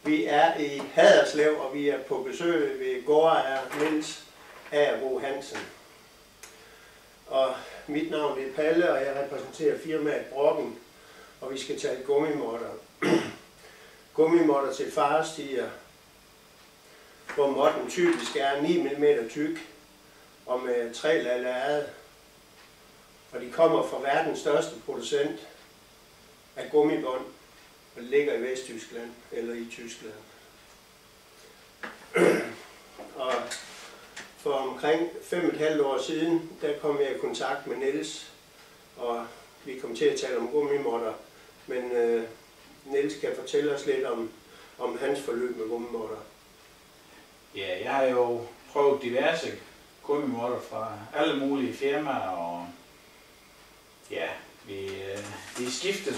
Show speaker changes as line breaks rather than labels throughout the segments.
Vi er i Haderslev, og vi er på besøg ved gårdejer Niels Agerbo Hansen. Og mit navn er Palle, og jeg repræsenterer firmaet Brokken, og vi skal tale gummimotter. Gummimotter til farestiger, hvor motten typisk er 9 mm tyk og med 3 lag lærred. Og de kommer fra verdens største producent af gummibånd, og ligger i Vesttyskland eller i Tyskland. Og for omkring 5,5 år siden, der kom jeg i kontakt med Niels, og vi kom til at tale om gummimotter. Men Niels kan fortælle os lidt om hans forløb med gummimotter.
Ja, jeg har jo prøvet diverse gummimotter fra alle mulige firmaer, og ja, vi skiftede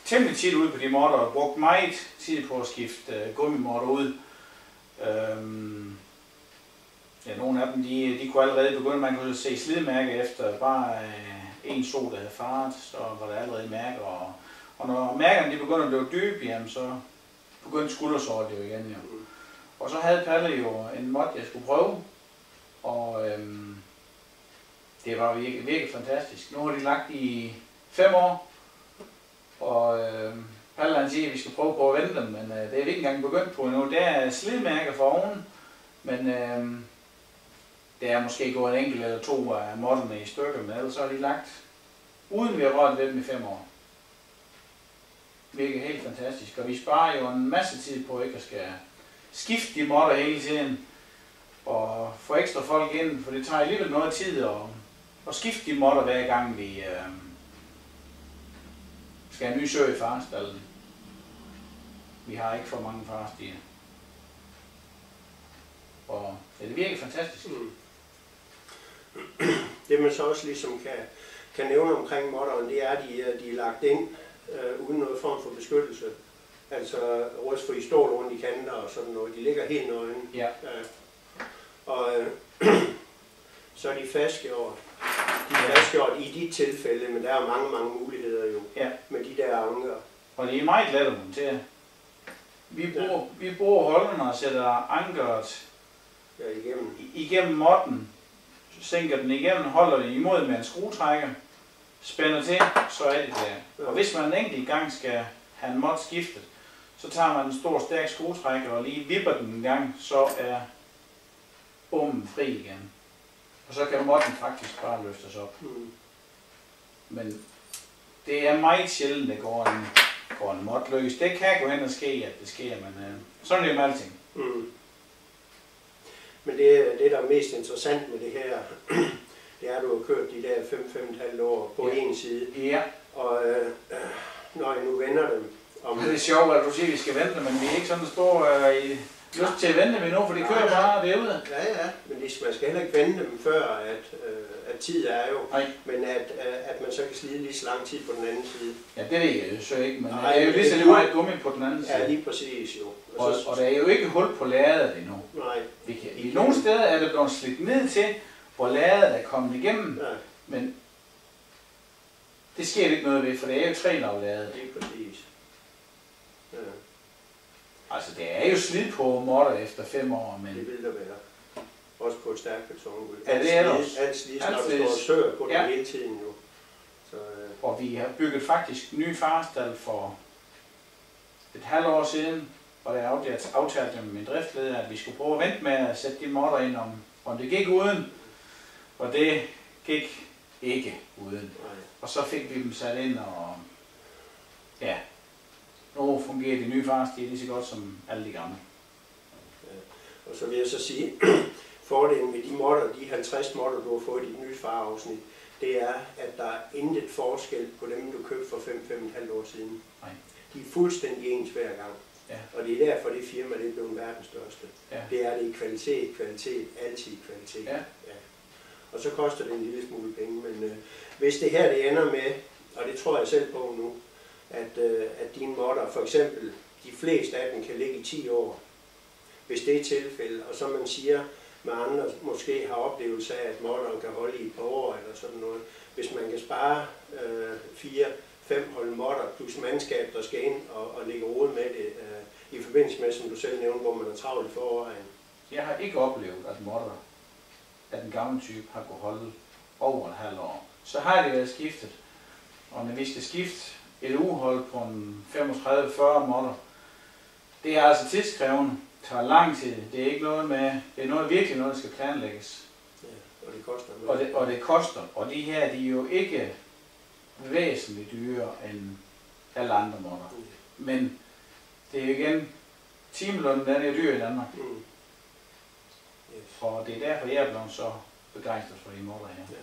temmelig tit ud på de motter og brugt meget tid på at skifte gummimotter ud. Ja, nogle af dem, de kunne allerede begynde, man kunne se slidmærker efter bare en sol, der havde faret, så var der allerede mærker. Og når mærkerne de begyndte at blive dybe, jamen, så begyndte skuldersåret jo igen. Jo. Og så havde Palle jo en mod, jeg skulle prøve, og det var virkelig fantastisk. Nu har de lagt i 5 år, og Palle han siger, at vi skal prøve på at vende dem, men det er vi ikke engang begyndt på endnu. Der er slidmærker for oven, men der er måske gået en enkelt eller 2 af modderne i stykker, men ellers så har de lagt, uden vi har rørt ved dem i 5 år. Virkelig helt fantastisk, og vi sparer jo en masse tid på ikke at skal skifte de modder hele tiden, og få ekstra folk ind, for det tager alligevel noget tid at skifte de modder hver gang vi skal have en ny sø i farestallen. Vi har ikke for mange farestier. Og det er virkelig fantastisk.
Det man så også ligesom kan nævne omkring modderne, det er, at de er lagt ind uden noget form for beskyttelse. Altså rustfri stål rundt i kanter og sådan noget. De ligger helt nøgne.
Ja.
Og så er de fastgjort. De er fastgjort i de tilfælde, men der er mange muligheder jo med de der anker.
Og det er meget let at montere. Vi bruger holderne og sætter ankeret igennem modden, sænker den igennem, holder det imod med en skruetrækker, spænder til, så er det der. Og hvis man en enkelt gang skal have en mod skiftet, så tager man en stor stærk skruetrækker og lige vipper den en gang, så er bommen fri igen. Og så kan modden faktisk bare løftes op. Men det er meget sjældent, at går en mod løs. Det kan gå hen og ske, at det sker, men sådan er det med alting.
Men det der er mest interessant med det her, det er, at du har kørt de der 5,5 år på en side.
Ja.
Og når I nu vender dem...
Det er sjovt, at du siger, at vi skal vente, men vi er ikke sådan stor lyst til at vente dem endnu, for det kører bare derude.
Ja, men man skal heller ikke vende dem før, at tid er jo.
Nej.
Men at man så kan slide lige så lang tid på den anden side.
Ja, det ved jeg jo så ikke, men det er jo lige så meget gummi på den anden side.
Ja, lige præcis jo.
Og der er jo ikke hul på lærredet endnu.
Nej.
I nogle steder er det blevet slidt ned til, hvor lærredet er kommet igennem, men det sker ikke noget ved, for det er jo 3 lag lærred.
Lige præcis. Ja.
Altså, det er jo slidt på modder efter 5 år, men...
Det vil der være. Også på et stærkt betongulv.
Ja, det er det også.
Alt slidt, når du står og søger på det hele tiden jo. Så,
og vi har bygget faktisk en ny farestald for et halvt år siden, og der aftalte med min driftleder, at vi skulle prøve at vente med at sætte de modder ind, om det gik uden. Og det gik ikke uden. Og så fik vi dem sat ind, og ja, nu fungerer de nye farestier lige så godt som alle de gamle.
Og så vil jeg så sige, fordelen med de modder, de 50 modder, du har fået i dit nye farafsnit, det er, at der er intet forskel på dem, du købte for 5,5 år siden.
Nej.
De er fuldstændig ens hver gang.
Ja.
Og det er derfor, det firma det er blevet verdens største.
Ja.
Det er det i kvalitet, altid kvalitet.
Ja.
Ja. Og så koster det en lille smule penge, men hvis det her det ender med, og det tror jeg selv på nu, at dine modder, for eksempel, de fleste af dem kan ligge i 10 år, hvis det er tilfældet, og så man siger, med andre måske har oplevelse af, at modderen kan holde i et par år eller sådan noget. Hvis man kan spare 4-5 hold modder plus mandskab, der skal ind og lægge råd med det i forbindelse med, som du selv nævnte, hvor man er travlt i forvejen.
Jeg har ikke oplevet, at motter af den gamle type har kunnet holde over et halvt år. Så har det været skiftet. Og når vi skal skifte et ugehold på en 35-40 motter, det er altså tidskrævende. Det tager lang tid. Det er ikke noget med, det er virkelig noget, der skal planlægges.
Ja, og det koster.
Og det koster. Og de her, de er jo ikke væsentligt dyrere end alle andre motter. Men det er jo igen, timelønnen den er dyr i Danmark.
Yes.
Og det er derfor, jeg er blevet så begejstret for de motter her.
Ja.